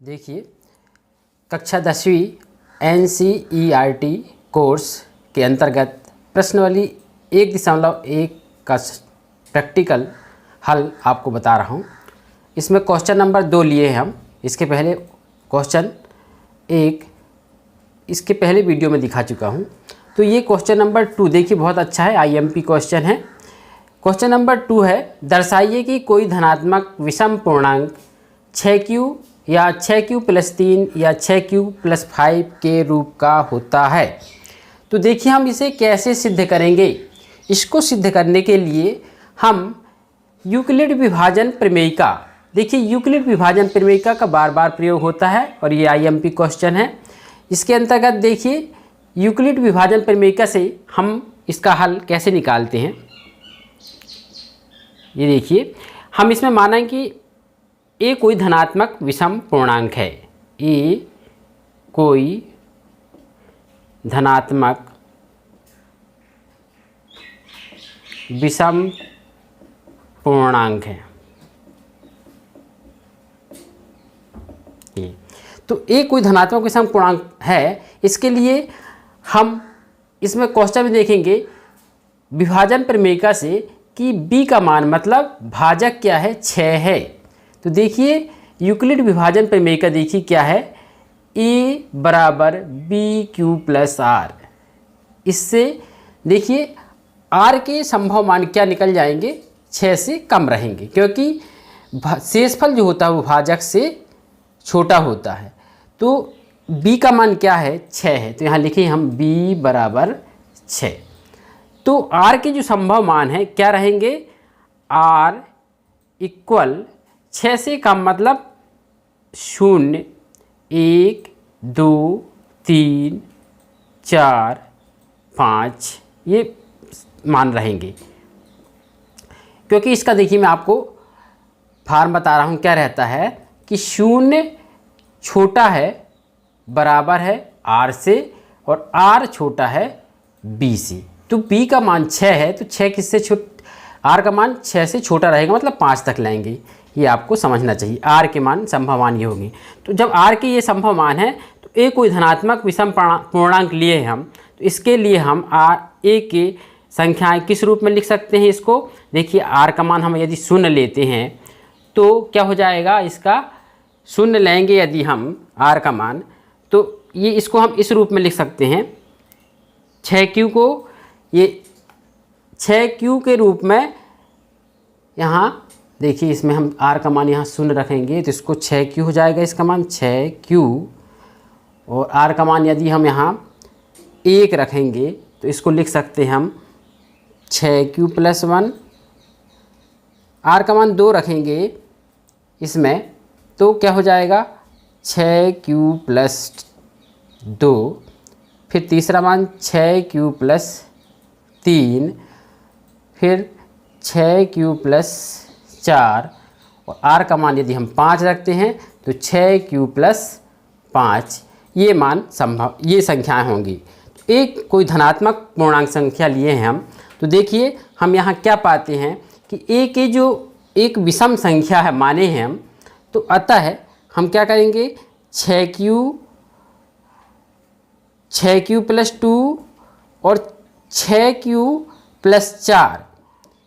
देखिए, कक्षा 10वीं NCERT कोर्स के अंतर्गत प्रश्नावली 1.1 का प्रैक्टिकल हल आपको बता रहा हूँ। इसमें क्वेश्चन नंबर 2 लिए हैं हम। इसके पहले क्वेश्चन 1 इसके पहले वीडियो में दिखा चुका हूँ। तो ये क्वेश्चन नंबर 2 देखिए, बहुत अच्छा है, IMP क्वेश्चन है। क्वेश्चन नंबर 2 है, दर्शाइए कि कोई धनात्मक विषम पूर्णांक 6Q या 6Q + 3 या 6Q + 5 के रूप का होता है। तो देखिए, हम इसे कैसे सिद्ध करेंगे। इसको सिद्ध करने के लिए हम यूक्लिड विभाजन प्रमेयिका, देखिए यूक्लिड विभाजन प्रमेयिका का बार बार प्रयोग होता है और ये IMP क्वेश्चन है। इसके अंतर्गत देखिए, यूक्लिड विभाजन प्रमेयिका से हम इसका हल कैसे निकालते हैं। ये देखिए, हम इसमें माना कि ए कोई धनात्मक विषम पूर्णांक है। ए कोई धनात्मक विषम पूर्णांक है। तो ए कोई धनात्मक विषम पूर्णांक है। इसके लिए हम इसमें क्वेश्चन में देखेंगे विभाजन प्रमेयिका से कि b का मान मतलब भाजक क्या है, 6 है। तो देखिए, यूक्लिड विभाजन प्रमेयिका देखिए क्या है, a = BQ + R। इससे देखिए r के संभव मान क्या निकल जाएंगे, 6 से कम रहेंगे, क्योंकि शेषफल जो होता है वो भाजक से छोटा होता है। तो b का मान क्या है, 6 है। तो यहाँ लिखें हम b = 6। तो r के जो संभव मान है क्या रहेंगे, r = 6 से कम मतलब 0, 1, 2, 3, 4, 5 ये मान रहेंगे। क्योंकि इसका देखिए, मैं आपको फार्म बता रहा हूँ, क्या रहता है कि 0 छोटा है, बराबर है r से, और r छोटा है b से। तो b का मान 6 है, तो 6 किससे r का मान 6 से छोटा रहेगा, मतलब 5 तक लाएंगे। ये आपको समझना चाहिए। r के मान संभव मान ये होंगे। तो जब r के ये संभव मान है, तो a कोई धनात्मक विषम पूर्णांक लिए हैं हम, तो इसके लिए हम a के संख्याएं किस रूप में लिख सकते हैं इसको। देखिए, r का मान हम यदि 0 लेते हैं तो क्या हो जाएगा, इसका 0 लेंगे यदि हम r का मान, तो ये इसको हम इस रूप में लिख सकते हैं। 6Q को ये 6Q के रूप में, यहाँ देखिए इसमें हम r का मान यहाँ 0 रखेंगे तो इसको 6Q हो जाएगा, इसका मान 6Q। और r का मान यदि हम यहाँ 1 रखेंगे तो इसको लिख सकते हैं हम 6Q + 1। r का मान 2 रखेंगे इसमें तो क्या हो जाएगा, 6Q + 2। फिर तीसरा मान 6Q + 3, फिर 6Q + 4, और r का मान यदि हम 5 रखते हैं तो 6Q + 5। ये मान संभव, ये संख्याएं होंगी। एक कोई धनात्मक पूर्णांक संख्या लिए हैं हम, तो देखिए हम यहाँ क्या पाते हैं कि a के जो एक विषम संख्या है माने हैं हम, तो अतः हम क्या करेंगे, 6Q + 2 और 6Q + 4।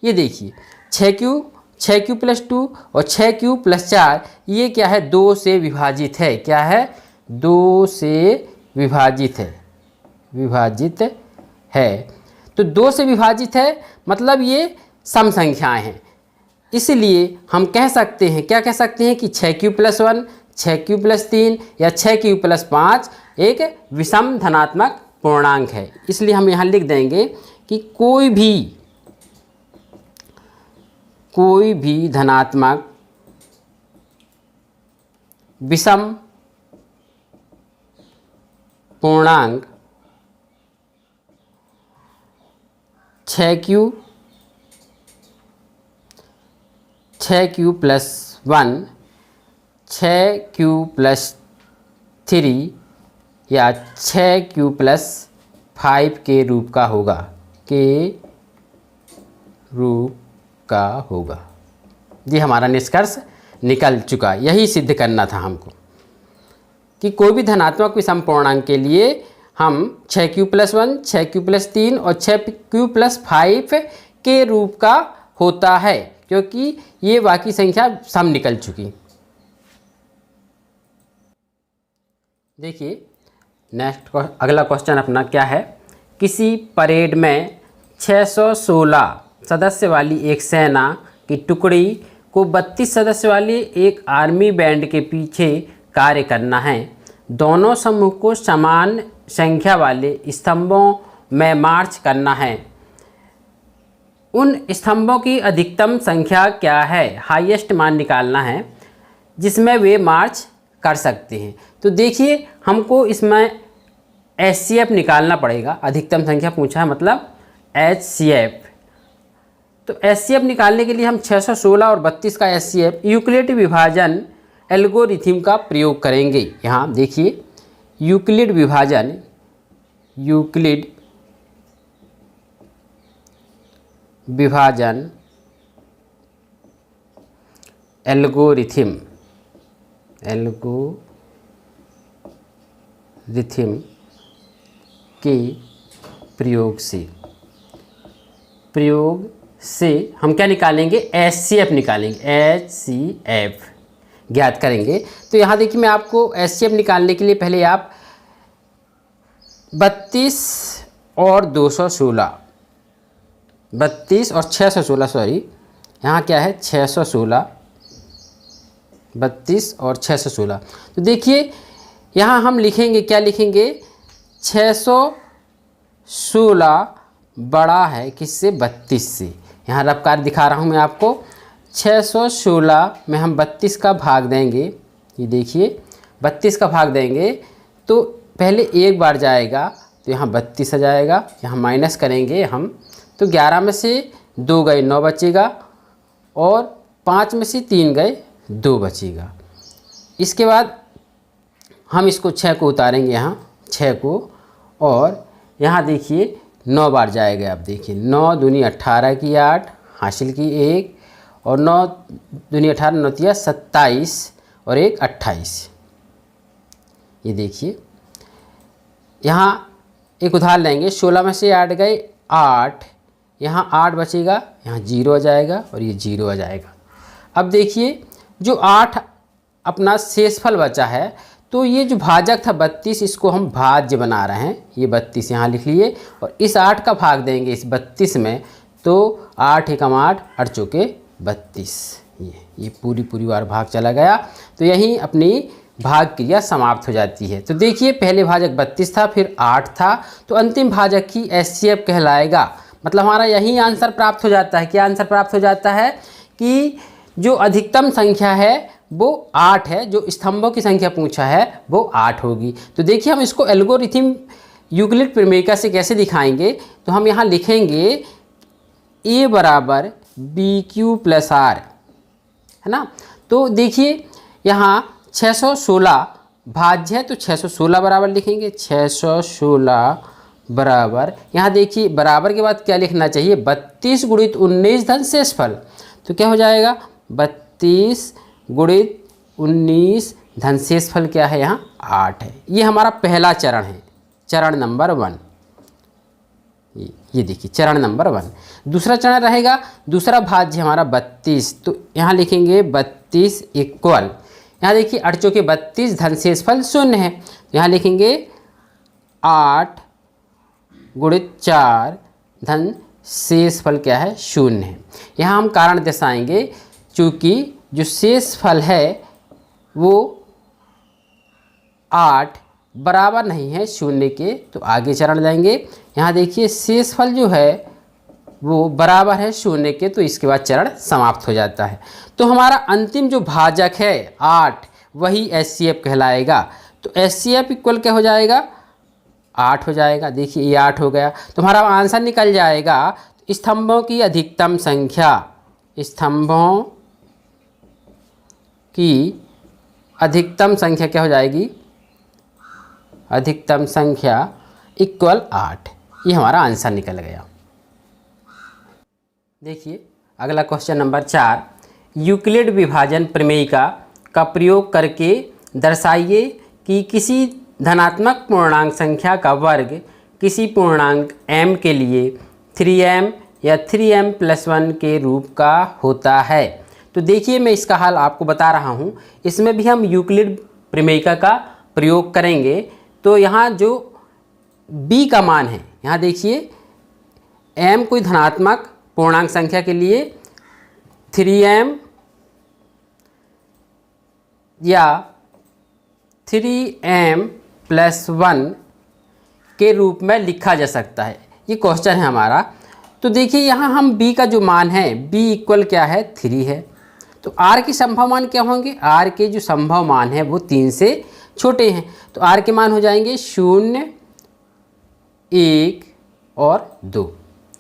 ये देखिए 6Q + 2 और 6Q + 4 ये क्या है, 2 से विभाजित है। क्या है, 2 से विभाजित है। तो 2 से विभाजित है मतलब ये सम संख्याएं हैं। इसलिए हम कह सकते हैं, क्या कह सकते हैं कि 6Q + 1, 6Q + 3 या 6Q + 5 एक विषम धनात्मक पूर्णांक है। इसलिए हम यहाँ लिख देंगे कि कोई भी धनात्मक विषम पूर्णांक 6Q + 1, 6Q + 3 या 6Q + 5 के रूप का होगा। ये हमारा निष्कर्ष निकल चुका। यही सिद्ध करना था हमको। कि कोई भी धनात्मक विषम पूर्णांक के लिए हम 6q+1, 6q+3 और 6q+5 के रूप का होता है, क्योंकि ये बाकी संख्या सम निकल चुकी। देखिए नेक्स्ट अगला क्वेश्चन अपना क्या है, किसी परेड में 616 सदस्य वाली एक सेना की टुकड़ी को 32 सदस्य वाली एक आर्मी बैंड के पीछे कार्य करना है। दोनों समूह को समान संख्या वाले स्तंभों में मार्च करना है। उन स्तंभों की अधिकतम संख्या क्या है, हाईएस्ट मान निकालना है जिसमें वे मार्च कर सकते हैं। तो देखिए हमको इसमें HCF निकालना पड़ेगा, अधिकतम संख्या पूछा है मतलब HCF। तो HCF निकालने के लिए हम 616 और 32 का HCF यूक्लिड विभाजन एल्गोरिथम का प्रयोग करेंगे। यहाँ देखिए यूक्लिड विभाजन एल्गोरिथम के प्रयोग से हम क्या निकालेंगे, HCF निकालेंगे, HCF ज्ञात करेंगे। तो यहाँ देखिए मैं आपको HCF निकालने के लिए पहले आप 32 और 216, 32 और 616 सॉरी, यहाँ क्या है 616, 32 और 616। तो देखिए यहाँ हम लिखेंगे, क्या लिखेंगे, 616 बड़ा है किससे, 32 से। यहाँ रफ्तार दिखा रहा हूँ मैं आपको। 616 में हम 32 का भाग देंगे, ये देखिए 32 का भाग देंगे तो पहले एक बार जाएगा तो यहाँ 32 आ जाएगा, यहाँ माइनस करेंगे हम तो 11 में से 2 गए 9 बचेगा और 5 में से 3 गए 2 बचेगा। इसके बाद हम इसको 6 को उतारेंगे, यहाँ 6 को, और यहाँ देखिए 9 बार जाएगा। आप देखिए 9 दूनी 18 की 8 हासिल की 1 और 9 दूनी 18 9 27 और 1 28। ये देखिए यहाँ एक उदाहरण लेंगे, 16 में से 8 गए 8, यहाँ 8 बचेगा, यहाँ 0 आ जाएगा और ये 0 आ जाएगा। अब देखिए जो 8 अपना शेषफल बचा है, तो ये जो भाजक था 32, इसको हम भाज्य बना रहे हैं। ये 32 यहाँ लिख लिए और इस 8 का भाग देंगे इस 32 में, तो 8 एकम 8 8 चौके 32, ये पूरी बार भाग चला गया। तो यहीं अपनी भाग क्रिया समाप्त हो जाती है। तो देखिए पहले भाजक 32 था, फिर 8 था, तो अंतिम भाजक की HCF कहलाएगा। मतलब हमारा यही आंसर प्राप्त हो जाता है। क्या आंसर प्राप्त हो जाता है कि जो अधिकतम संख्या है वो 8 है, जो स्तंभों की संख्या पूछा है वो 8 होगी। तो देखिए हम इसको एल्गोरिथम यूक्लिड प्रमेय से कैसे दिखाएंगे, तो हम यहाँ लिखेंगे A बराबर BQ + R, है ना। तो देखिए यहाँ 616 भाज्य है तो 616 बराबर लिखेंगे, 616 बराबर, यहाँ देखिए बराबर के बाद क्या लिखना चाहिए, 32 गुणित 19 धन शेषफल। तो क्या हो जाएगा, 32 गुणित 19 धन शेषफल क्या है, यहाँ 8 है। ये हमारा पहला चरण है, चरण नंबर 1। ये देखिए चरण नंबर 1। दूसरा चरण रहेगा, दूसरा भाज्य हमारा 32, तो यहाँ लिखेंगे 32 इक्वल, यहाँ देखिए 8 चौके 32 धन शेषफल 0 है, तो यहाँ लिखेंगे 8 गुणित 4 धन शेषफल क्या है, 0 है। यहाँ हम कारण दर्शाएंगे, चूँकि जो शेषफल है वो 8 बराबर नहीं है 0 के, तो आगे चरण जाएंगे। यहाँ देखिए शेषफल जो है वो बराबर है 0 के, तो इसके बाद चरण समाप्त हो जाता है। तो हमारा अंतिम जो भाजक है 8, वही HCF कहलाएगा। तो HCF इक्वल क्या हो जाएगा, 8 हो जाएगा। देखिए ये 8 हो गया, तो हमारा आंसर निकल जाएगा स्तंभों की अधिकतम संख्या, स्तंभों की अधिकतम संख्या क्या हो जाएगी, अधिकतम संख्या इक्वल 8। ये हमारा आंसर निकल गया। देखिए अगला क्वेश्चन नंबर 4, यूक्लिड विभाजन प्रमेय का प्रयोग करके दर्शाइए कि किसी धनात्मक पूर्णांक संख्या का वर्ग किसी पूर्णांक m के लिए 3m या 3m+1 के रूप का होता है। तो देखिए मैं इसका हल आपको बता रहा हूँ। इसमें भी हम यूक्लिड प्रमेयिका का प्रयोग करेंगे। तो यहाँ जो b का मान है, यहाँ देखिए m कोई धनात्मक पूर्णांक संख्या के लिए 3m या 3m+1 के रूप में लिखा जा सकता है। ये क्वेश्चन है हमारा। तो देखिए यहाँ हम b का जो मान है, b इक्वल क्या है, 3 है। तो r के संभव मान क्या होंगे, r के जो संभव मान है वो 3 से छोटे हैं। तो r के मान हो जाएंगे 0, 1 और 2।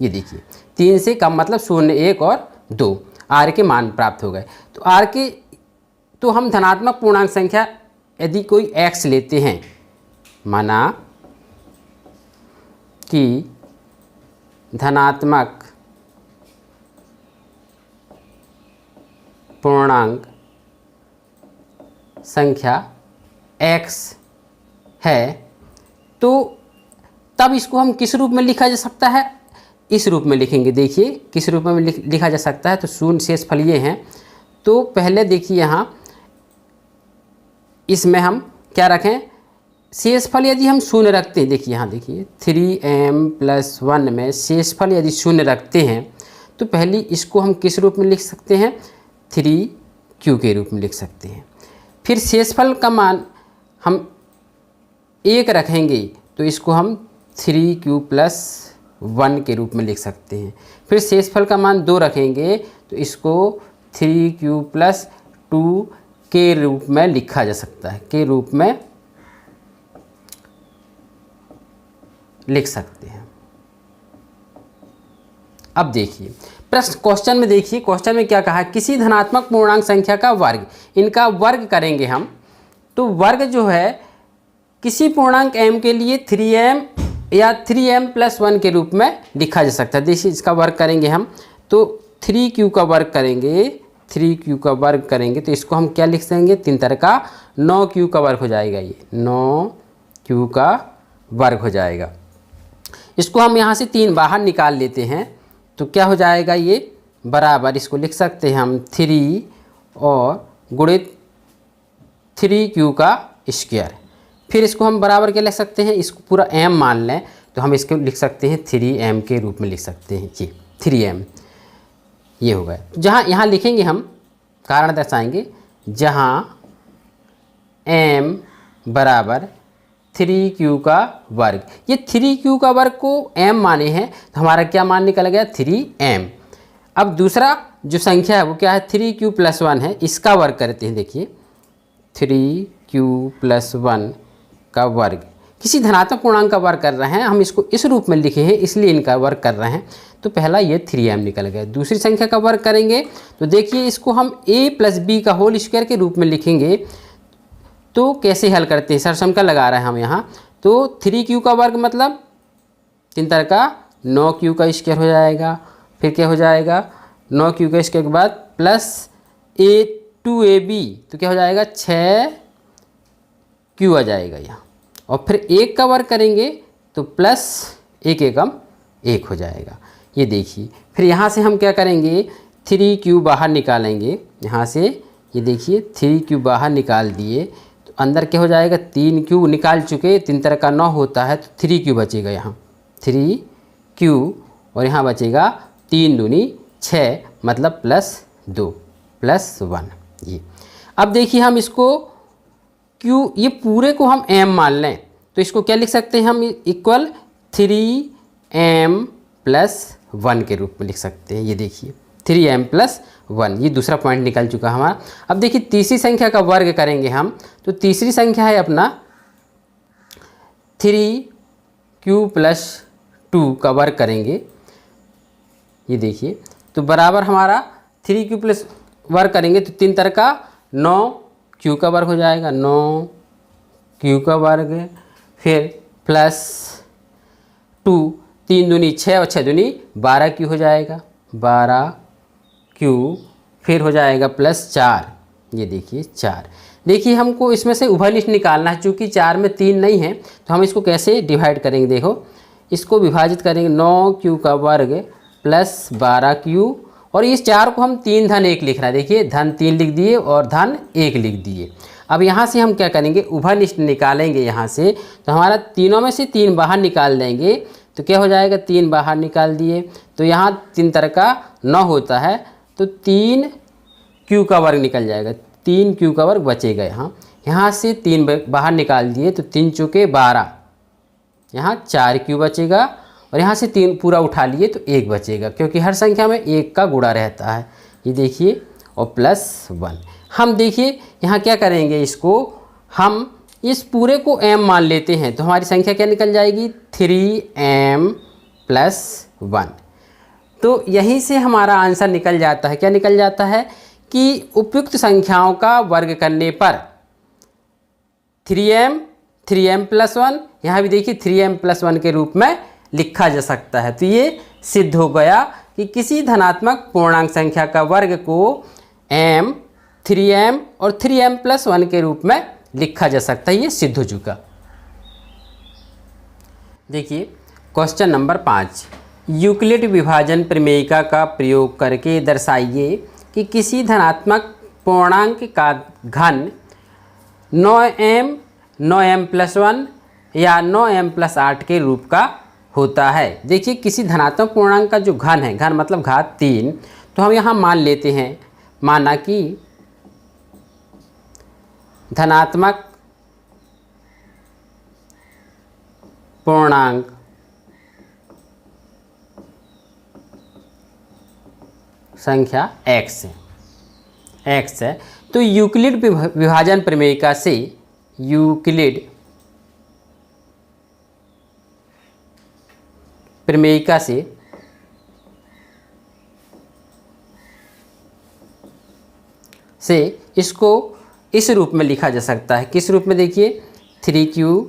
ये देखिए 3 से कम मतलब 0, 1 और 2 r के मान प्राप्त हो गए। तो r के तो हम धनात्मक पूर्णांक संख्या यदि कोई x लेते हैं, माना कि धनात्मक पूर्णांक संख्या x है, तो तब इसको हम किस रूप में लिखा जा सकता है, इस रूप में लिखेंगे। देखिए किस रूप में लिखा जा सकता है। तो शून्य शेषफल ये हैं। तो पहले देखिए यहाँ इसमें हम क्या रखें, शेषफल यदि हम शून्य रखते हैं, देखिए यहाँ देखिए 3m+1 में शेषफल यदि शून्य रखते हैं तो पहले इसको हम किस रूप में लिख सकते हैं, 3q के रूप में लिख सकते हैं। फिर शेषफल का मान हम 1 रखेंगे तो इसको हम 3q+1 के रूप में लिख सकते हैं। फिर शेषफल का मान 2 रखेंगे तो इसको 3q+2 के रूप में लिखा जा सकता है, के रूप में लिख सकते हैं। अब देखिए प्रश्न क्वेश्चन में, देखिए क्वेश्चन में क्या कहा है, किसी धनात्मक पूर्णांक संख्या का वर्ग, इनका वर्ग करेंगे हम। तो वर्ग जो है किसी पूर्णांक m के लिए 3m या 3m+1 के रूप में लिखा जा सकता है। देखिए इसका वर्ग करेंगे हम, तो 3q का वर्ग करेंगे, 3q का वर्ग करेंगे तो इसको हम क्या लिख देंगे, 3 तरह का 9q का वर्ग हो जाएगा। ये 9q का वर्ग हो जाएगा। इसको हम यहाँ से 3 बाहर निकाल लेते हैं तो क्या हो जाएगा, ये बराबर इसको लिख सकते हैं हम 3 और गुणित 3q का स्क्वायर। फिर इसको हम बराबर क्या लिख सकते हैं, इसको पूरा m मान लें तो हम इसको लिख सकते हैं 3m के रूप में लिख सकते हैं। जी 3m ये हो गया। जहाँ यहाँ लिखेंगे हम कारण दर्शाएंगे, जहाँ m बराबर 3q का वर्ग, ये 3q का वर्ग को m माने हैं तो हमारा क्या मान निकल गया, 3m। अब दूसरा जो संख्या है वो क्या है, 3q+1 है, इसका वर्ग करते हैं। देखिए 3q+1 का वर्ग, किसी धनात्मक पूर्णांक का वर्ग कर रहे हैं हम, इसको इस रूप में लिखे हैं इसलिए इनका वर्ग कर रहे हैं। तो पहला ये 3m निकल गया। दूसरी संख्या का वर्ग करेंगे तो देखिए इसको हम a+b का होल स्क्वायर के रूप में लिखेंगे। तो कैसे हल करते हैं, सरसम लगा रहे हैं हम यहाँ। तो 3q का वर्ग मतलब 3 तरह का 9q का स्क्वायर हो जाएगा। फिर क्या हो जाएगा, 9q का स्क्वायर के बाद प्लस a2ab तो क्या हो जाएगा, 6q आ जाएगा यहाँ। और फिर 1 का वर्ग करेंगे तो प्लस 1 एकम 1 हो जाएगा। ये देखिए फिर यहाँ से हम क्या करेंगे, 3q बाहर निकालेंगे यहाँ से। ये देखिए 3q बाहर निकाल दिए तो अंदर क्या हो जाएगा, 3q निकाल चुके, 3 तरह का 9 होता है तो 3q बचेगा यहाँ, 3q और यहाँ बचेगा 3 दूनी 6 मतलब +2+1। ये अब देखिए हम इसको q, ये पूरे को हम m मान लें तो इसको क्या लिख सकते हैं हम, इक्वल 3m+1 के रूप में लिख सकते हैं। ये देखिए 3m+1, ये दूसरा पॉइंट निकल चुका हमारा। अब देखिए तीसरी संख्या का वर्ग करेंगे हम। तो तीसरी संख्या है अपना 3q+2 का वर्ग करेंगे। ये देखिए तो बराबर हमारा 3q+ वर्ग करेंगे तो 3 तरह का 9q का वर्ग हो जाएगा, 9q का वर्ग, फिर +2, 3 दूनी 6 और 6 दूनी 12q हो जाएगा, 12q, फिर हो जाएगा +4। ये देखिए 4। देखिए हमको इसमें से उभयनिष्ठ निकालना है, चूँकि 4 में 3 नहीं है तो हम इसको कैसे डिवाइड करेंगे। देखो इसको विभाजित करेंगे 9q का वर्ग प्लस 12q, और इस 4 को हम 3 धन 1 लिख रहा है। देखिए धन 3 लिख दिए और धन 1 लिख दिए। अब यहाँ से हम क्या करेंगे, उभयनिष्ठ निकालेंगे यहाँ से, तो हमारा तीनों में से 3 बाहर निकाल देंगे तो क्या हो जाएगा, 3 बाहर निकाल दिए तो यहाँ 3 तरह का 9 होता है, तो 3q का वर्ग निकल जाएगा, 3q का वर्ग बचेगा। यहाँ से 3 बाहर निकाल दिए तो 3 चौके 12, यहाँ 4q बचेगा, और यहाँ से 3 पूरा उठा लिए तो 1 बचेगा, क्योंकि हर संख्या में 1 का गुणा रहता है। ये देखिए और प्लस 1। हम देखिए यहाँ क्या करेंगे, इसको हम इस पूरे को m मान लेते हैं तो हमारी संख्या क्या निकल जाएगी, 3m + 1। तो यहीं से हमारा आंसर निकल जाता है। क्या निकल जाता है कि उपयुक्त संख्याओं का वर्ग करने पर 3m + 1, यहाँ भी देखिए 3m + 1 के रूप में लिखा जा सकता है। तो ये सिद्ध हो गया कि किसी धनात्मक पूर्णांक संख्या का वर्ग को m, 3m और 3m + 1 के रूप में लिखा जा सकता है। ये सिद्ध हो चुका। देखिए क्वेश्चन नंबर 5, यूक्लिड विभाजन प्रमेयिका का प्रयोग करके दर्शाइए कि किसी धनात्मक पूर्णांक का घन 9m, 9m + 1 या 9m + 8 के रूप का होता है। देखिए किसी धनात्मक पूर्णांक का जो घन है, घन मतलब घात 3, तो हम यहाँ मान लेते हैं, माना कि धनात्मक पूर्णांक संख्या x है, तो यूक्लिड विभाजन प्रमेयिका से, यूक्लिड प्रमेयिका से इसको इस रूप में लिखा जा सकता है। किस रूप में, देखिए 3q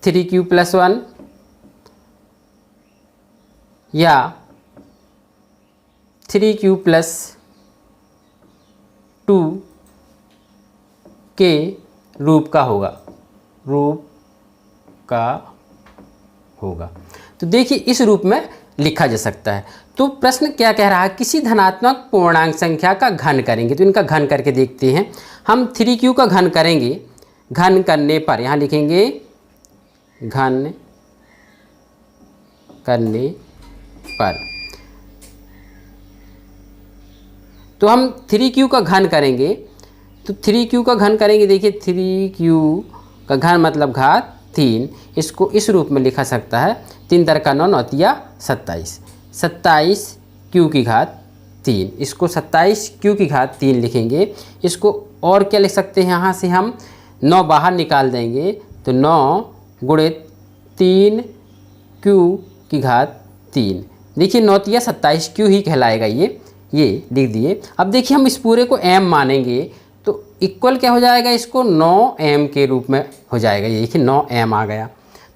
+ 1 या 3q + 2 के रूप का होगा। तो देखिए इस रूप में लिखा जा सकता है। तो प्रश्न क्या कह रहा है, किसी धनात्मक पूर्णांक संख्या का घन करेंगे। तो इनका घन करके देखते हैं। हम 3q का घन करेंगे, घन करने पर यहाँ लिखेंगे घन करने पर, तो हम 3q का घन करेंगे, तो 3q का घन करेंगे। देखिए 3q का घन मतलब घात 3, इसको इस रूप में लिखा सकता है, 3 × 9 = 9 = 27 q की घात 3, इसको 27 q की घात 3 लिखेंगे। इसको और क्या लिख सकते हैं, यहाँ से हम 9 बाहर निकाल देंगे तो 9 × 3 q की घात 3। देखिए 9 × 27 q ही कहलाएगा, ये लिख दिए। अब देखिए हम इस पूरे को m मानेंगे तो इक्वल क्या हो जाएगा, इसको 9m के रूप में हो जाएगा। ये देखिए 9m आ गया।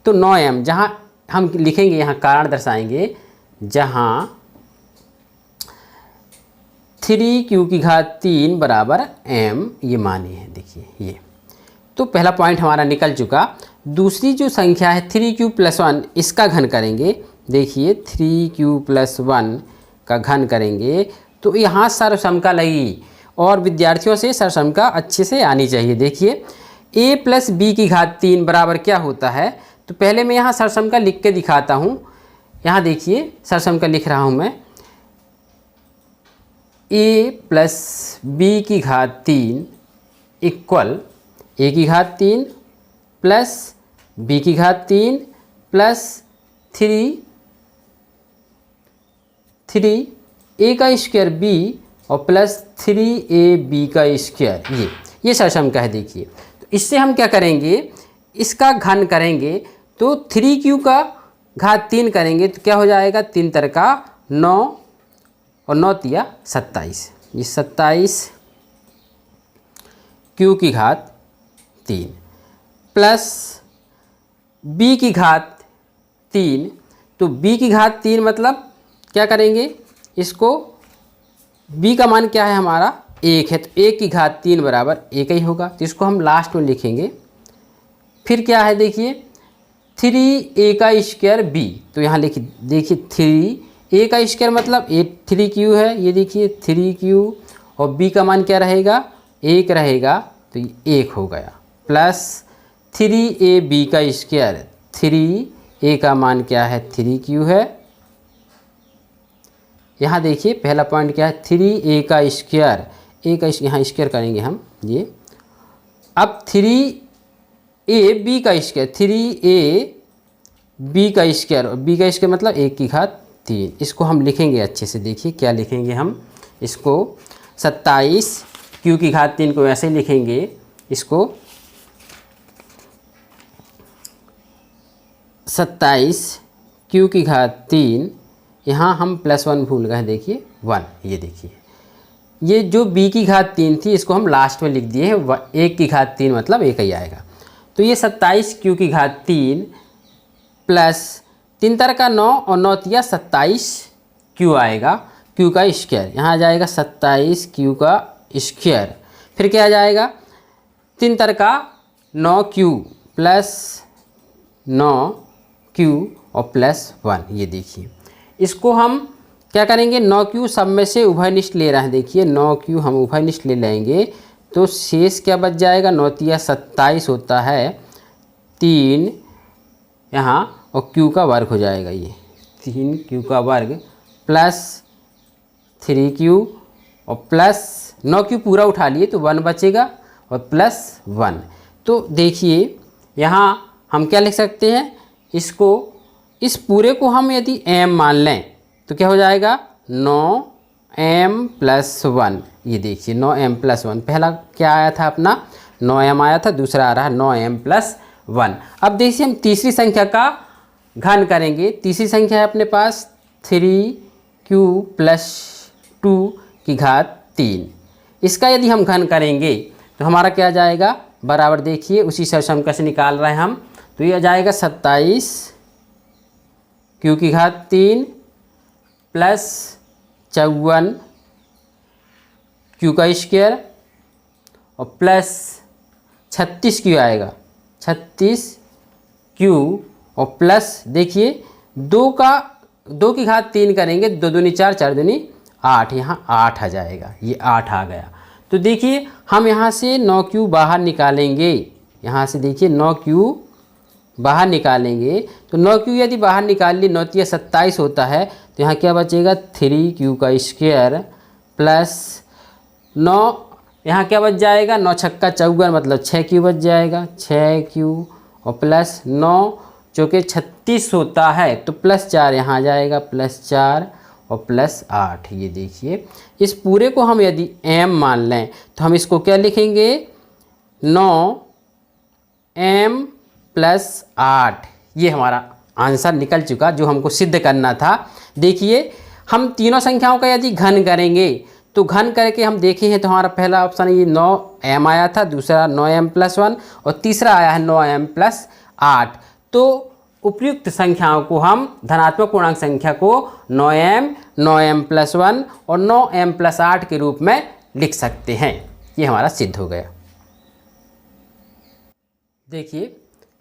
तो 9m जहाँ हम लिखेंगे, यहाँ कारण दर्शाएंगे, जहाँ 3q की घात 3 = m, ये माने हैं। देखिए ये तो पहला पॉइंट हमारा निकल चुका। दूसरी जो संख्या है 3q + 1, इसका घन करेंगे। देखिए 3q + 1 का घन करेंगे तो यहाँ सर्वसमता लगी, और विद्यार्थियों से सर्वसमता अच्छे से आनी चाहिए। देखिए a + b की घात 3 बराबर क्या होता है, तो पहले मैं यहाँ सर्वसमता लिख के दिखाता हूँ। यहाँ देखिए सर्वसमता लिख रहा हूँ मैं, a + b की घात 3 = a की घात 3 + b की घात 3 + 3a का स्क्वायर b और +3ab का स्क्वायर, ये सर्वसमता है। देखिए तो इससे हम क्या करेंगे, इसका घन करेंगे तो 3q का घात 3 करेंगे तो क्या हो जाएगा, 3 × 9 और 9 × 27, ये 27 q की घात 3 प्लस b की घात 3। तो b की घात 3 मतलब क्या करेंगे, इसको b का मान क्या है हमारा 1 है, तो 1 की घात 3 बराबर 1 ही होगा, तो इसको हम लास्ट में लिखेंगे। फिर क्या है देखिए 3a का स्क्वायर b, तो यहाँ लिखिए देखिए 3a का स्क्वायर मतलब 3q है, ये देखिए 3q, और b का मान क्या रहेगा 1 रहेगा, तो ये 1 हो गया, प्लस 3ab का स्क्वायर, 3a का मान क्या है 3q है। यहाँ देखिए पहला पॉइंट क्या है 3a का स्क्वायर, a का यहाँ स्क्वायर करेंगे हम ये। अब 3ab का स्क्वायर, 3ab का स्क्वायर, और b का स्क्वायर मतलब 1 की घात 3, इसको हम लिखेंगे अच्छे से। देखिए क्या लिखेंगे हम इसको, 27 q की घात 3 को ऐसे ही लिखेंगे इसको, 27 q की घात 3, यहाँ हम +1 भूल गए, देखिए 1, ये देखिए ये जो b की घात 3 थी इसको हम लास्ट में लिख दिए हैं, 1 की घात 3 मतलब 1 ही आएगा। तो ये 27 q की घात 3 प्लस 3 तरह का 9 और 9 तिया 27 q आएगा, q का स्क्वायर, यहाँ आ जाएगा 27 q का स्क्वायर। फिर क्या आ जाएगा 3 तरह का 9q प्लस 9q और प्लस 1, ये देखिए इसको हम क्या करेंगे 9q सब में से उभयनिष्ठ ले रहे हैं, देखिए 9q हम उभयनिष्ठ ले लेंगे, तो शेष क्या बच जाएगा 9 तिया 27 होता है 3 यहाँ, और q का वर्ग हो जाएगा, ये 3q का वर्ग प्लस 3q और प्लस 9q पूरा उठा लिए तो 1 बचेगा और प्लस 1। तो देखिए यहाँ हम क्या लिख सकते हैं इसको, इस पूरे को हम यदि m मान लें तो क्या हो जाएगा 9m + 1, ये देखिए 9m + 1, पहला क्या आया था अपना 9m आया था, दूसरा आ रहा है 9m + 1। अब देखिए हम तीसरी संख्या का घन करेंगे, तीसरी संख्या है अपने पास 3q + 2 की घात 3, इसका यदि हम घन करेंगे तो हमारा क्या जाएगा बराबर, देखिए उसी से हम कैसे निकाल रहे हैं हम, तो ये आ जाएगा 27 q की घात 3 प्लस 54 q का स्क्वायर और प्लस 36 q आएगा, 36 q और प्लस देखिए 2 की घात 3 करेंगे, 2 दूनी 4, 4 दूनी 8, यहाँ 8 आ जाएगा, ये 8 आ गया। तो देखिए हम यहाँ से 9q बाहर निकालेंगे, यहाँ से देखिए 9q बाहर निकालेंगे, तो 9q यदि बाहर निकाल ली 9 तिया 27 होता है, तो यहाँ क्या बचेगा 3q का स्क्वायर प्लस 9, यहाँ क्या बच जाएगा 9 छक्का 54 मतलब 6q बच जाएगा, 6q और प्लस 9 जो कि 36 होता है, तो प्लस 4 यहाँ आ जाएगा, प्लस 4 और प्लस 8। ये देखिए इस पूरे को हम यदि m मान लें तो हम इसको क्या लिखेंगे 9m + 8, ये हमारा आंसर निकल चुका जो हमको सिद्ध करना था। देखिए हम तीनों संख्याओं का यदि घन करेंगे तो घन करके हम देखे हैं तो हमारा पहला ऑप्शन ये 9m आया था, दूसरा 9m + 1 और तीसरा आया है 9m + 8। तो उपयुक्त संख्याओं को हम धनात्मक पूर्णांक संख्या को 9m, 9m + 1 और 9m + 8 के रूप में लिख सकते हैं, ये हमारा सिद्ध हो गया। देखिए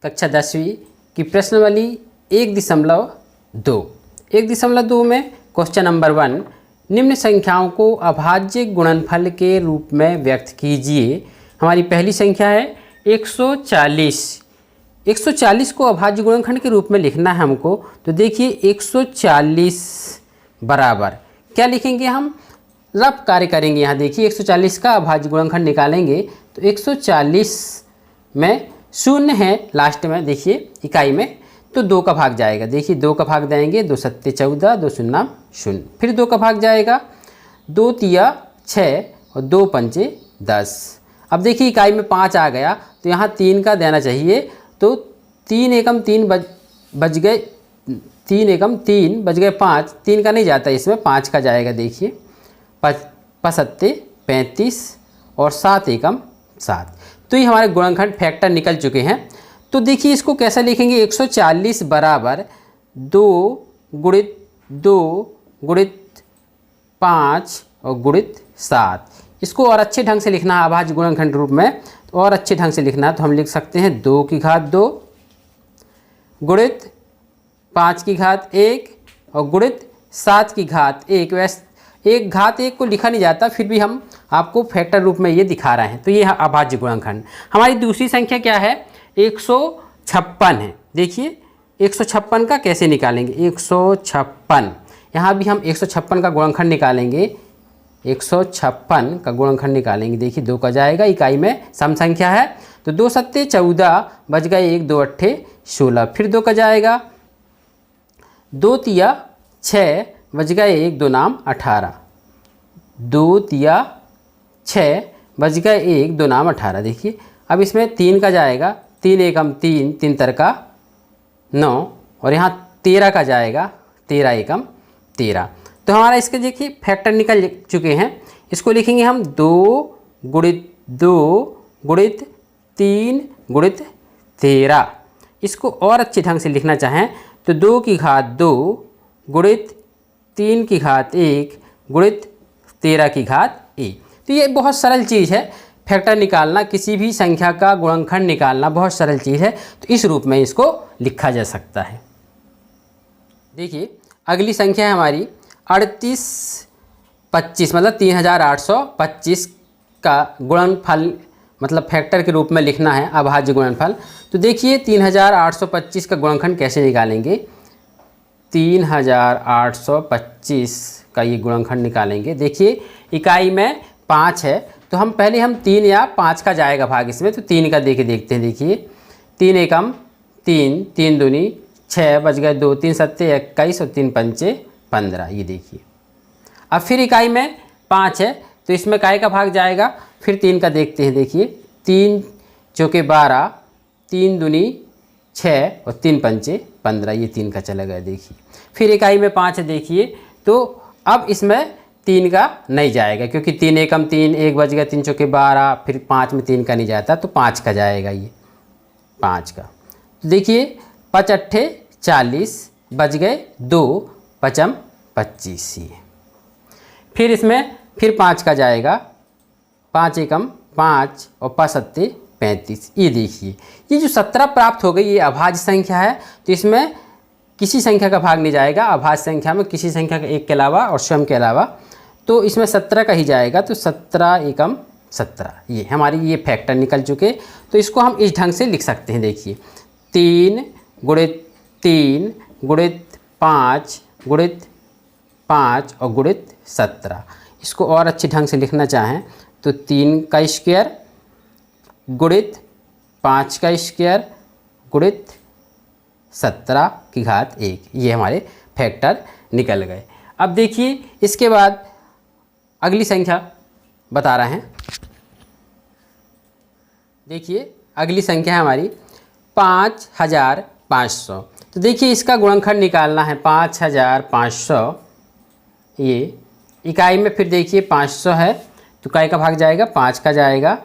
कक्षा 10वीं की प्रश्नावली 1.2, 1.2 में क्वेश्चन नंबर 1, निम्न संख्याओं को अभाज्य गुणनफल के रूप में व्यक्त कीजिए। हमारी पहली संख्या है 140, 140 को अभाज्य गुणनखंड के रूप में लिखना है हमको। तो देखिए 140 बराबर क्या लिखेंगे हम, रफ कार्य करेंगे। यहाँ देखिए 140 का अभाज्य गुणनखंड निकालेंगे तो 140 में 0 है लास्ट में, देखिए इकाई में, तो 2 का भाग जाएगा। देखिए 2 का भाग देंगे, 2 सत्ते 14, 2 शून्य 0, फिर 2 का भाग जाएगा, 2 तिया 6 और 2 पंचे 10। अब देखिए इकाई में 5 आ गया तो यहाँ 3 का देना चाहिए, तो 3 एकम 3 बच गए, 3 एकम 3 बच गए 5, 3 का नहीं जाता इसमें, 5 का जाएगा। देखिए 5 सत्ते 35 और 7 एकम 7, तो ये हमारे गुणनखंड फैक्टर निकल चुके हैं। तो देखिए इसको कैसे लिखेंगे, 140 बराबर 2 गुणित 2 गुणित 5 और गुणित 7। इसको और अच्छे ढंग से लिखना है अभाज्य गुणनखंड रूप में, तो और अच्छे ढंग से लिखना है तो हम लिख सकते हैं 2 की घात 2 गुणित 5 की घात 1 और गुणित 7 की घात 1। वैसे एक घात 1 को लिखा नहीं जाता, फिर भी हम आपको फैक्टर रूप में ये दिखा रहे हैं। तो ये अभाज्य गुणनखंड। हमारी दूसरी संख्या क्या है? 156 है। देखिए 156 का कैसे निकालेंगे? 156, यहाँ भी हम 156 का गुणनखंड निकालेंगे। 156 का गुणनखंड निकालेंगे। देखिए 2 का जाएगा, इकाई में सम संख्या है तो 2 सत्ते 14 बच गए 1, 2 अट्ठे 16। फिर 2 का जाएगा, 2 तिया 6 बच गए 1, 2 नाम 18। 2 तिया 6 बच गए 1, 2 नाम 18। देखिए अब इसमें 3 का जाएगा, 3 एकम 3, 3 तरका 9 और यहाँ 13 का जाएगा, 13 एकम 13। तो हमारा इसके देखिए फैक्टर निकल चुके हैं। इसको लिखेंगे हम 2 गुणित 2 गुणित 3 गुणित 13। इसको और अच्छे ढंग से लिखना चाहें तो 2 की घात 2 गुणित 3 की घात 1 गुणित 13 की घात 1। तो ये बहुत सरल चीज़ है, फैक्टर निकालना, किसी भी संख्या का गुणनखंड निकालना बहुत सरल चीज़ है। तो इस रूप में इसको लिखा जा सकता है। देखिए अगली संख्या है हमारी 3825, मतलब 3825 का गुणनफल, मतलब फैक्टर के रूप में लिखना है अभाज्य गुणनफल। तो देखिए 3825 का गुणनखंड कैसे निकालेंगे? 3825 का ये गुणनखंड निकालेंगे। देखिए इकाई में 5 है तो हम 3 या 5 का जाएगा भाग इसमें, तो 3 का देखते हैं। देखिए 3 एकम 3, 3 दूनी 6 बच गए 2, 3 सत्ते 21 और 3 पंचे 15। ये देखिए अब फिर इकाई में 5 है तो इसमें काय का भाग जाएगा, फिर 3 का देखते हैं। देखिए 3 चौके 12, 3 दूनी 6 और 3 पंचे 15। ये 3 का चला गया। देखिए फिर इकाई में 5 है। देखिए तो अब इसमें 3 का नहीं जाएगा क्योंकि 3 एकम 3, 1 बच गया, 3 चौके 12, फिर 5 में 3 का नहीं जाता तो 5 का जाएगा। ये 5 का। तो देखिए 5 अट्ठे 40 बच गए 2, 5 25। ये फिर इसमें फिर 5 का जाएगा, 5 एकम 5 और 5 सत्ते 35। ये देखिए ये जो 17 प्राप्त हो गई ये अभाज्य संख्या है, तो इसमें किसी संख्या का भाग नहीं जाएगा। अभाज्य संख्या में किसी संख्या का एक के अलावा और स्वयं के अलावा, तो इसमें 17 का ही जाएगा। तो 17 एकम 17। ये हमारी ये फैक्टर निकल चुके। तो इसको हम इस ढंग से लिख सकते हैं। देखिए 3 गुणित 3 गुणित 5 गुणित 5 और गुणित 17। इसको और अच्छे ढंग से लिखना चाहें तो 3 का स्क्वायर गुणित 5 का स्क्वायर गुणित 17 की घात 1। ये हमारे फैक्टर निकल गए। अब देखिए इसके बाद अगली संख्या बता रहे हैं। देखिए अगली संख्या है हमारी 5500। तो देखिए इसका गुणनखंड निकालना है 5500। ये इकाई में फिर देखिए 500 है तो काय का भाग जाएगा, 5 का जाएगा।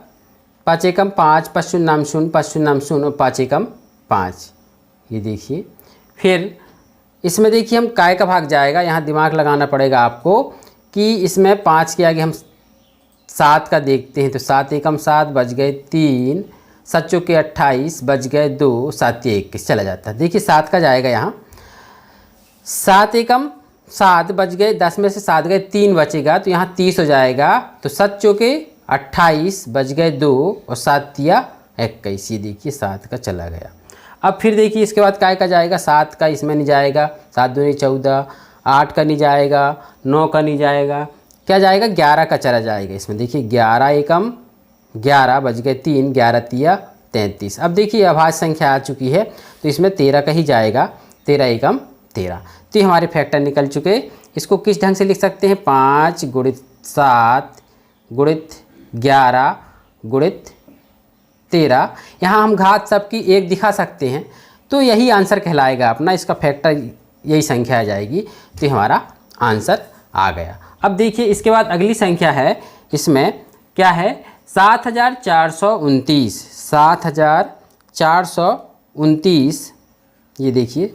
5 एकम 5, 5 शून्य नाम 0, 5 शून्य नाम 0 और 5 एकम 5। ये देखिए फिर इसमें देखिए हम काय का भाग जाएगा। यहाँ दिमाग लगाना पड़ेगा आपको कि इसमें 5 के आगे हम 7 का देखते हैं तो 7 एकम 7 बच गए 3, 7 चौके 28 बच गए 2, 7 21 चला जाता है। देखिए 7 का जाएगा यहाँ, 7 एकम 7 बच गए, 10 में से 7 गए 3 बचेगा तो यहाँ 30 हो जाएगा। तो 7 चौके 28 बच गए 2 और 7 तिया 21। ये देखिए 7 का चला गया। अब फिर देखिए इसके बाद काय का जाएगा, 7 का इसमें नहीं जाएगा, 7 दूनी 14, 8 का नहीं जाएगा, 9 का नहीं जाएगा, क्या जाएगा 11 का चला जाएगा इसमें। देखिए 11 एकम 11 बच गए 3, 11 तिया 33। अब देखिए अभाज्य संख्या आ चुकी है तो इसमें 13 का ही जाएगा, 13 एकम 13। तो ये हमारे फैक्टर निकल चुके। इसको किस ढंग से लिख सकते हैं, 5 गुणित 7 गुणित 11 गुणित 13। यहाँ हम घात सबकी 1 दिखा सकते हैं तो यही आंसर कहलाएगा अपना। इसका फैक्टर यही संख्या आ जाएगी तो हमारा आंसर आ गया। अब देखिए इसके बाद अगली संख्या है, इसमें क्या है 7429। 7429। ये देखिए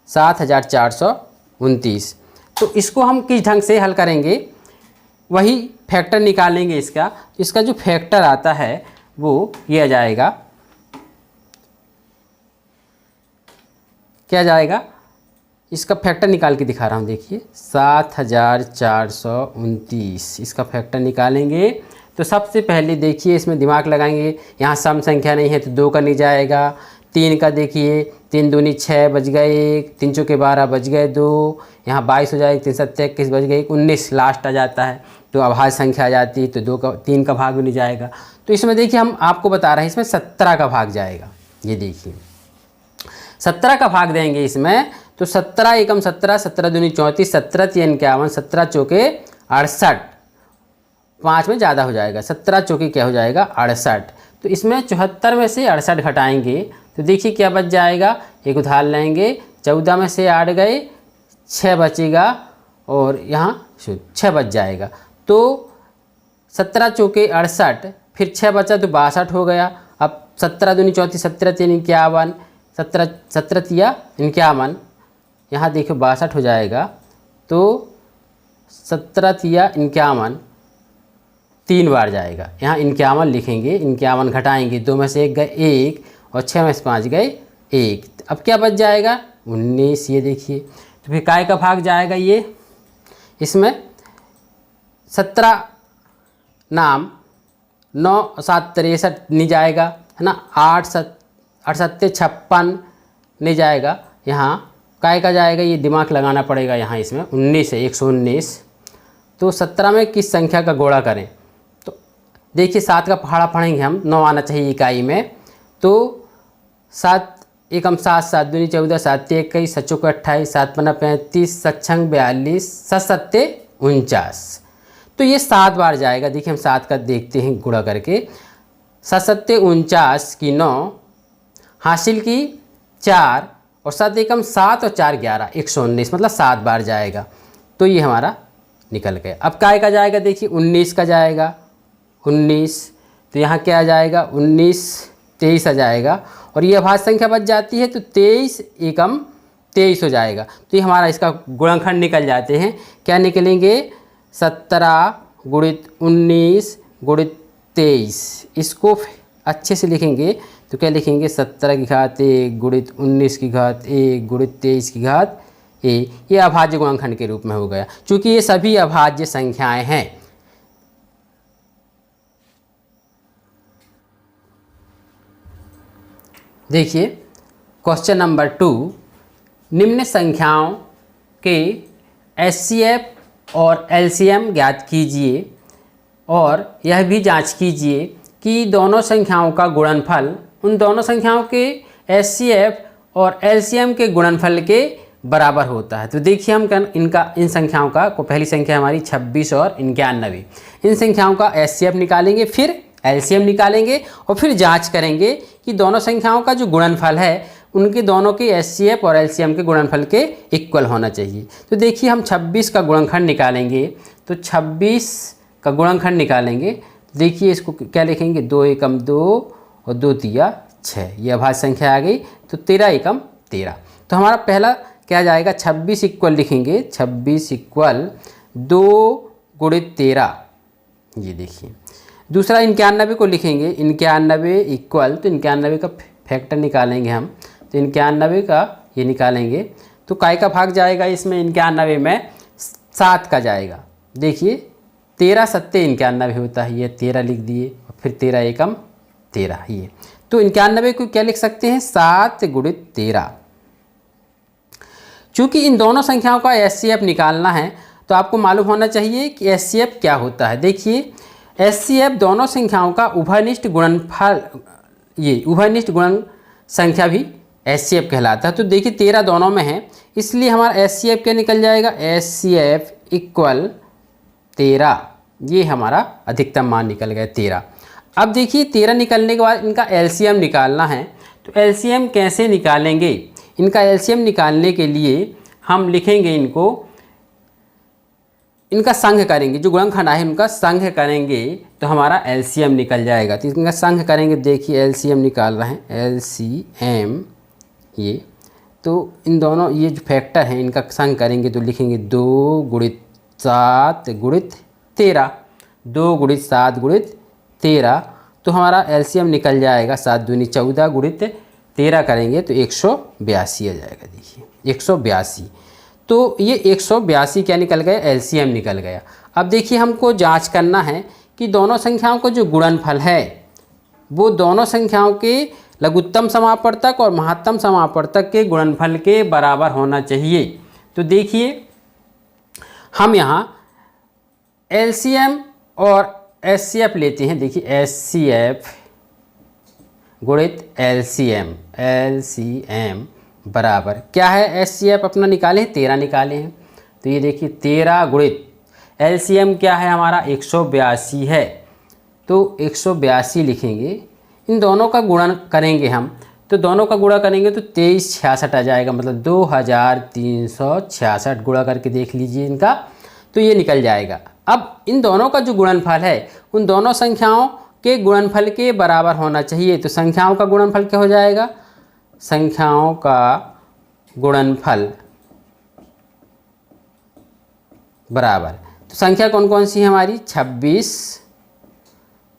7429। तो इसको हम किस ढंग से हल करेंगे वही फैक्टर निकालेंगे इसका। इसका जो फैक्टर आता है वो ये आ जाएगा, क्या जाएगा, इसका फैक्टर निकाल के दिखा रहा हूँ। देखिए 7429 इसका फैक्टर निकालेंगे। तो सबसे पहले देखिए इसमें दिमाग लगाएंगे, यहाँ सम संख्या नहीं है तो 2 का नहीं जाएगा। 3 का देखिए 3 दूनी 6 बच गए 1, 3 चौके 12 बच गए 2, यहाँ 22 हो जाएगा, 3 7 21 बच गए 19 लास्ट आ जाता है तो अभाज्य संख्या आ जाती है, तो 3 का भाग भी नहीं जाएगा। तो इसमें देखिए हम आपको बता रहे हैं इसमें 17 का भाग जाएगा। ये देखिए 17 का भाग देंगे इसमें, तो 17 एकम 17, 17 दूनी 34, 17 3 51, 17 चौके 68, 5 में ज़्यादा हो जाएगा, 17 चौके क्या हो जाएगा 68। तो इसमें 74 में से 68 घटाएंगे तो देखिए क्या बच जाएगा। एक उधार लेंगे, 14 में से 8 गए 6 बचेगा और यहाँ 6 बच जाएगा। तो 17 चौके 68, फिर 6 बचा तो 62 हो गया। अब 17 दूनी 34, 17 3 51, 17 तिया 51, यहाँ देखो 62 हो जाएगा। तो 17 तिया 51 3 बार जाएगा, यहाँ 51 लिखेंगे, 51 घटाएंगे, 2 में से 1 गए 1 और 6 में से 5 गए 1। अब क्या बच जाएगा 19। ये देखिए तो फिर काय का भाग जाएगा ये, इसमें 17 नाम 9 7 63 नहीं जाएगा है ना, 8 7 56 नहीं जाएगा, यहाँ काय का जाएगा, ये दिमाग लगाना पड़ेगा। यहाँ इसमें 19 है 119। तो 17 में किस संख्या का गुणा करें, तो देखिए 7 का पहाड़ा पढ़ेंगे हम, 9 आना चाहिए इकाई में। तो 7 एकम 7, 7 दूनी 14, 7 21, 7 चौके 28, 7 पन्ना 35, 7 छंग 42, 7 सत्ते 49। तो ये 7 बार जाएगा। देखिए हम 7 का देखते हैं गुणा करके, 7 सत्ते 49 की 9 हासिल की 4 और 7 एकम 7 और 4 11, 119, मतलब 7 बार जाएगा। तो ये हमारा निकल गया। अब काय का जाएगा, देखिए 19 का जाएगा 19, तो यहाँ क्या आ जाएगा 19 23 आ जाएगा और ये अभाज्य संख्या बच जाती है तो 23 एकम 23 हो जाएगा। तो ये हमारा इसका गुणनखंड निकल जाते हैं। क्या निकलेंगे 17 गुणित 19 गुणित 23। इसको अच्छे से लिखेंगे तो क्या लिखेंगे 17 की घात 1 गुणित 19 की घात 1 गुणित 23 की घात ए। ये अभाज्य गुणनखंड के रूप में हो गया, क्योंकि ये सभी अभाज्य संख्याएं हैं। देखिए क्वेश्चन नंबर 2, निम्न संख्याओं के HCF और LCM ज्ञात कीजिए और यह भी जांच कीजिए कि दोनों संख्याओं का गुणनफल उन दोनों संख्याओं के HCF और LCM के गुणनफल के बराबर होता है। तो देखिए हम इन संख्याओं का पहली संख्या हमारी 26 और 91, इन संख्याओं का HCF निकालेंगे, फिर LCM निकालेंगे और फिर जांच करेंगे कि दोनों संख्याओं का जो गुणनफल है उनके दोनों के HCF और LCM के गुणनफल के इक्वल होना चाहिए। तो देखिए हम 26 का गुणनखंड निकालेंगे, तो 26 का गुणनखंड निकालेंगे। देखिए इसको क्या लिखेंगे 2 एकम 2 और 2 तिया 6, ये अभाज्य संख्या आ गई। तो 13 एकम 13। तो हमारा पहला क्या जाएगा 26 इक्वल लिखेंगे, 26 इक्वल 2 गुणित 13। ये देखिए दूसरा 91 को लिखेंगे, 91 इक्वल, तो 91 का फैक्टर निकालेंगे हम, तो 91 का ये निकालेंगे तो काय का भाग जाएगा इसमें 91 में 7 का जाएगा। देखिए 13 सत्ते 91 होता है, ये 13 लिख दिए और फिर 13 एकम 13 ये। तो 91 को क्या लिख सकते हैं 7 गुणित 13। चूँकि इन दोनों संख्याओं का HCF निकालना है तो आपको मालूम होना चाहिए कि HCF क्या होता है। देखिए HCF दोनों संख्याओं का उभयनिष्ठ गुणनफल, ये उभयनिष्ठ गुणन संख्या भी HCF कहलाता है। तो देखिए 13 दोनों में है, इसलिए हमारा HCF क्या निकल जाएगा, HCF इक्वल 13। ये हमारा अधिकतम मान निकल गया 13। अब देखिए 13 निकलने के बाद इनका LCM निकालना है। तो LCM कैसे निकालेंगे, इनका LCM निकालने के लिए हम लिखेंगे इनका संघ करेंगे, जो गुणनखंड है उनका संघ करेंगे तो हमारा LCM निकल जाएगा। तो इनका संघ करेंगे, देखिए LCM निकाल रहे हैं LCM ये, तो इन दोनों ये जो फैक्टर हैं इनका संघ करेंगे तो लिखेंगे 2 गुणित 7 गुणित 13, 2 गुणित 7 गुणित 13, तो हमारा एलसीएम निकल जाएगा 7 दूनी 14 गुणित 13 करेंगे तो 182 आ जाएगा। देखिए 182, तो ये 182 क्या निकल गया, एलसीएम निकल गया। अब देखिए हमको जांच करना है कि दोनों संख्याओं का जो गुणनफल है वो दोनों संख्याओं के लघुत्तम समापवर्तक और महत्तम समापवर्तक के गुणनफल के बराबर होना चाहिए। तो देखिए हम यहाँ एलसीएम और एचसीएफ लेते हैं। देखिए एचसीएफ गुणित एलसीएम, एलसीएम बराबर क्या है, एचसीएफ अपना निकाले हैं 13 निकाले हैं, तो ये देखिए 13 गुणित एलसीएम क्या है हमारा 182 है, तो 182 लिखेंगे। इन दोनों का गुणन करेंगे हम, तो दोनों का गुणा करेंगे तो 2366 आ जाएगा, मतलब 2366 गुणा करके देख लीजिए इनका, तो ये निकल जाएगा। अब इन दोनों का जो गुणनफल है उन दोनों संख्याओं के गुणनफल के बराबर होना चाहिए। तो संख्याओं का गुणनफल क्या हो जाएगा, संख्याओं का गुणनफल बराबर, तो संख्या कौन कौन सी है हमारी, 26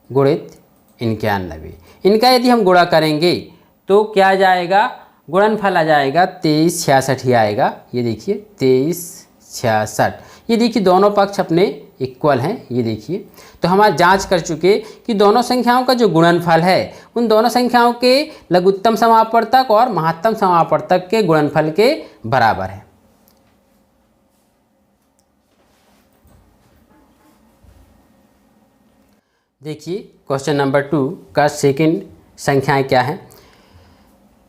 गुणित 91। इनका यदि हम गुणा करेंगे तो क्या आ जाएगा, गुणनफल आ जाएगा 2366 ही आएगा। ये देखिए 2366, ये देखिए दोनों पक्ष अपने इक्वल हैं। ये देखिए तो हम आज जांच कर चुके कि दोनों संख्याओं का जो गुणनफल है उन दोनों संख्याओं के लघुत्तम समापवर्तक और महत्तम समापवर्तक के गुणनफल के बराबर है। देखिए क्वेश्चन नंबर 2 का सेकंड संख्याएं क्या है,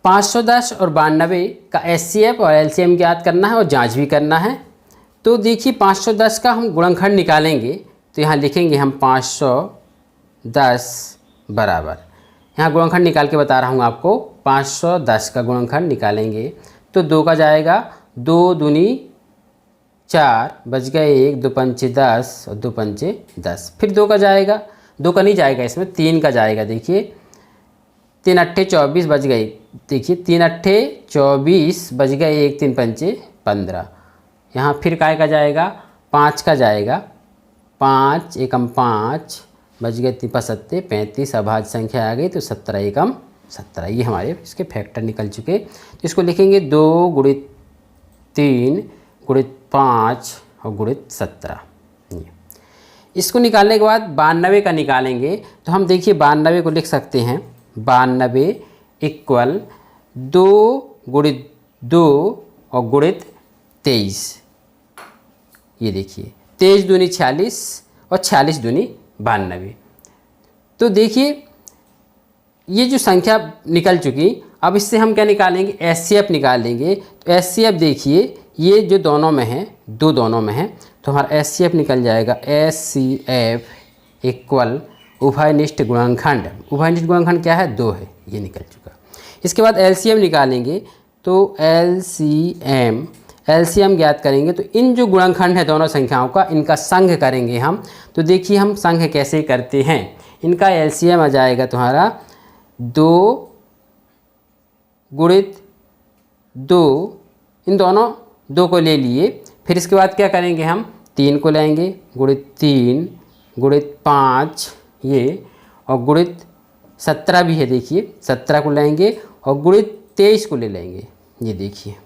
510 और 92 का एचसीएफ और एलसीएम ज्ञात करना है और जांच भी करना है। तो देखिए 510 का हम गुणनखंड निकालेंगे, तो यहाँ लिखेंगे हम 510 बराबर, यहाँ गुणनखंड निकाल के बता रहा हूँ आपको, 510 का गुणनखंड निकालेंगे तो 2 का जाएगा, 2 दूनी 4 बच गए 1, 2 पंचे 10 और 2 पंचे 10, फिर 2 का जाएगा, 2 का नहीं जाएगा इसमें, 3 का जाएगा। देखिए 3 अट्ठे 24 बच गए, देखिए 3 अट्ठे 24 बच गए 1, 3 पंचे 15, यहाँ फिर काय का जाएगा, 5 का जाएगा, 5 एकम 5 बच गए 3 पसत्ते 35, अभाज्य संख्या आ गई तो 17 एकम 17, ये हमारे इसके फैक्टर निकल चुके। तो इसको लिखेंगे 2 गुणित 3 गुणित 5 और गुणित 17। इसको निकालने के बाद 92 का निकालेंगे, तो हम देखिए 92 को लिख सकते हैं, 92 इक्वल 2 गुणित 2 और गुणित 23। ये देखिए 23 दूनी 46 और 46 दूनी 92। तो देखिए ये जो संख्या निकल चुकी, अब इससे हम क्या निकालेंगे, एचसीएफ निकालेंगे। तो एचसीएफ देखिए ये जो दोनों में है, दो दोनों में है, तो हमारा एचसीएफ निकल जाएगा, एचसीएफ इक्वल उभयनिष्ठ गुणनखंड, उभयनिष्ठ गुणनखंड क्या है, 2 है, ये निकल चुका। इसके बाद एलसीएम निकालेंगे, तो एलसीएम ज्ञात करेंगे, तो इन जो गुणनखंड है दोनों संख्याओं का, इनका संघ करेंगे हम। तो देखिए हम संघ कैसे करते हैं, इनका एलसीएम आ जाएगा तुम्हारा 2 गुणित 2, इन दोनों 2 को ले लिए, फिर इसके बाद क्या करेंगे हम 3 को लेंगे, गुणित 3 गुणित 5 ये, और गुणित 17 भी है, देखिए 17 को लेंगे और गुणित 23 को ले लेंगे। ये देखिए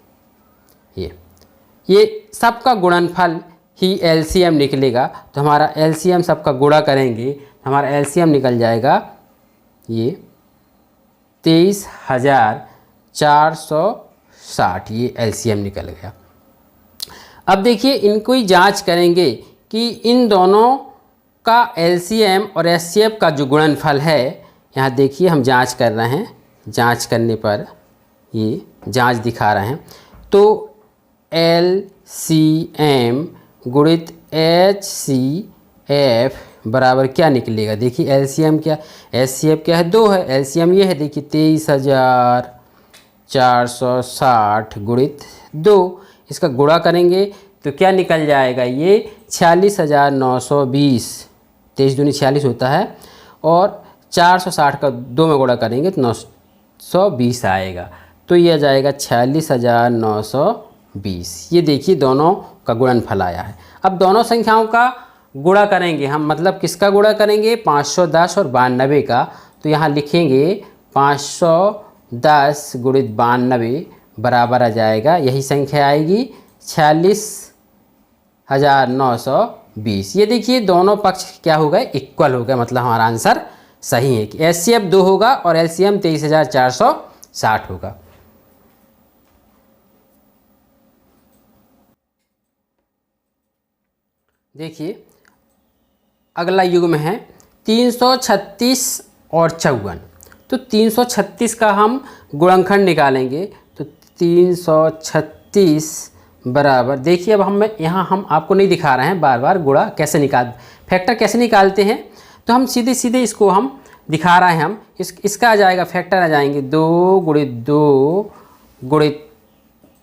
ये सबका गुणनफल ही एलसीएम निकलेगा। तो हमारा एलसीएम सबका गुणा करेंगे, हमारा एलसीएम निकल जाएगा ये 23,460, ये एलसीएम निकल गया। अब देखिए इनको ही जांच करेंगे कि इन दोनों का एलसीएम और एचसीएफ का जो गुणनफल है, यहाँ देखिए हम जांच कर रहे हैं, जांच करने पर ये जांच दिखा रहे हैं। तो एलसीएम गुणित एचसीएफ बराबर क्या निकलेगा, देखिए एलसीएम क्या, एचसीएफ क्या है, 2 है, एलसीएम ये है, देखिए 23,460 गुणित 2, इसका गुणा करेंगे तो क्या निकल जाएगा, ये 46,920, 23 दूनी 46 होता है, और 460 का 2 में गुणा करेंगे तो 920 आएगा, तो ये आ जाएगा 46,920। ये देखिए दोनों का गुणनफल आया है। अब दोनों संख्याओं का गुणा करेंगे हम, मतलब किसका गुणा करेंगे, 510 और 92 का। तो यहाँ लिखेंगे 510 गुणित 92 बराबर आ जाएगा, यही संख्या आएगी 46,920। ये देखिए दोनों पक्ष क्या हो गए, इक्वल हो गए, मतलब हमारा आंसर सही है कि एचसीएफ 2 होगा और एलसीएम 23,460 होगा। देखिए अगला युग्म है 336 और 54। तो 336 का हम गुणनखंड निकालेंगे। तो 336 बराबर, देखिए अब हम आपको नहीं दिखा रहे हैं बार बार गुणा कैसे फैक्टर कैसे निकालते हैं, तो हम सीधे सीधे इसको हम दिखा रहे हैं। हम इसका आ जाएगा, फैक्टर आ जाएंगे 2 गुणित 2 गुणित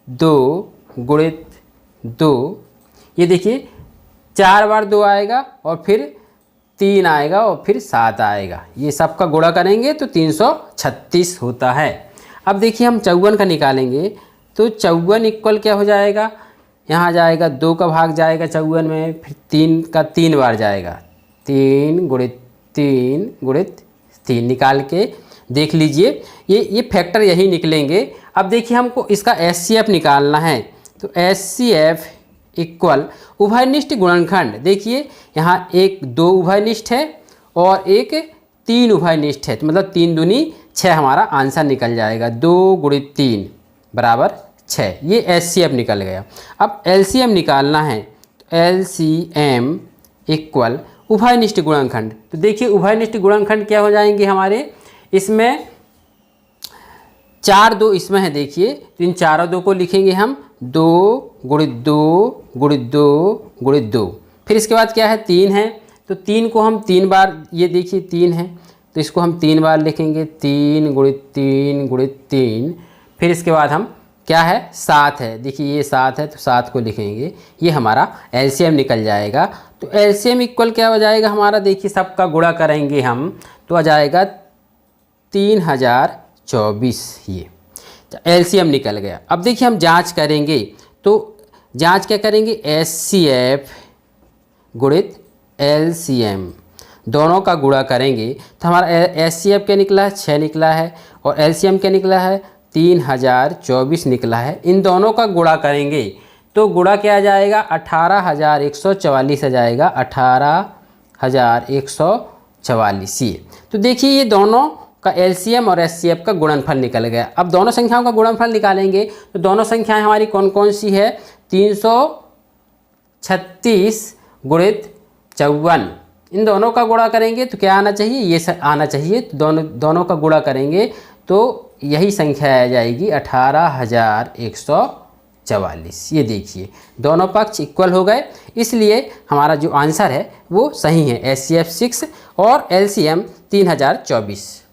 2 गुणित 2। ये देखिए 4 बार 2 आएगा और फिर 3 आएगा और फिर 7 आएगा, ये सब का गुणा करेंगे तो 336 होता है। अब देखिए हम 54 का निकालेंगे। तो 54 इक्वल क्या हो जाएगा, यहाँ जाएगा 2 का भाग जाएगा 54 में, फिर 3 का 3 बार जाएगा, 3 गुणित 3 गुणित 3 निकाल के देख लीजिए, ये फैक्टर यही निकलेंगे। अब देखिए हमको इसका एचसीएफ निकालना है। तो एचसीएफ इक्वल उभयनिष्ठ गुणनखंड, देखिए यहाँ 1 2 उभयनिष्ठ है और एक 3 उभयनिष्ठ है, तो मतलब 3 दूनी 6 हमारा आंसर निकल जाएगा। 2 गुणित 3 बराबर 6, ये एचसीएफ निकल गया। अब एलसीएम निकालना है। तो एलसीएम इक्वल उभयनिष्ठ गुणनखंड। तो देखिए उभयनिष्ठ गुणनखंड क्या हो जाएंगे हमारे, इसमें 4 2 इसमें है, देखिए तो इन चारों 2 को लिखेंगे हम 2 गुणित 2 गुणित 2 गुणित 2। फिर इसके बाद क्या है, 3 है, तो 3 को हम 3 बार, ये देखिए 3 है तो इसको हम 3 बार लिखेंगे, 3 गुणित 3 गुणित 3। फिर इसके बाद हम क्या है, 7 है, देखिए ये 7 है तो 7 को लिखेंगे, ये हमारा एलसीएम निकल जाएगा। तो एलसीएम इक्वल क्या हो जाएगा हमारा, देखिए सबका गुणा करेंगे हम तो आ जाएगा 3024, ये एलसीएम निकल गया। अब देखिए हम जांच करेंगे। तो जांच क्या करेंगे, एचसीएफ गुणित एलसीएम दोनों का गुणा करेंगे। तो हमारा एचसीएफ क्या निकला है, 6 निकला है, और एलसीएम क्या निकला है, 3024 निकला है। इन दोनों का गुणा करेंगे तो गुणा क्या आ जाएगा, 18,144 आ जाएगा, 18,144। ये तो देखिए ये दोनों का एलसीएम और एचसीएफ का गुणनफल निकल गया। अब दोनों संख्याओं का गुणनफल निकालेंगे। तो दोनों संख्याएं हमारी कौन कौन सी है, 336 गुणित 54, इन दोनों का गुणा करेंगे तो क्या आना चाहिए, ये आना चाहिए। तो दोनों का गुणा करेंगे तो यही संख्या आ जाएगी 18,144। ये देखिए दोनों पक्ष इक्वल हो गए, इसलिए हमारा जो आंसर है वो सही है, एचसीएफ 6 और एलसीएम 3024।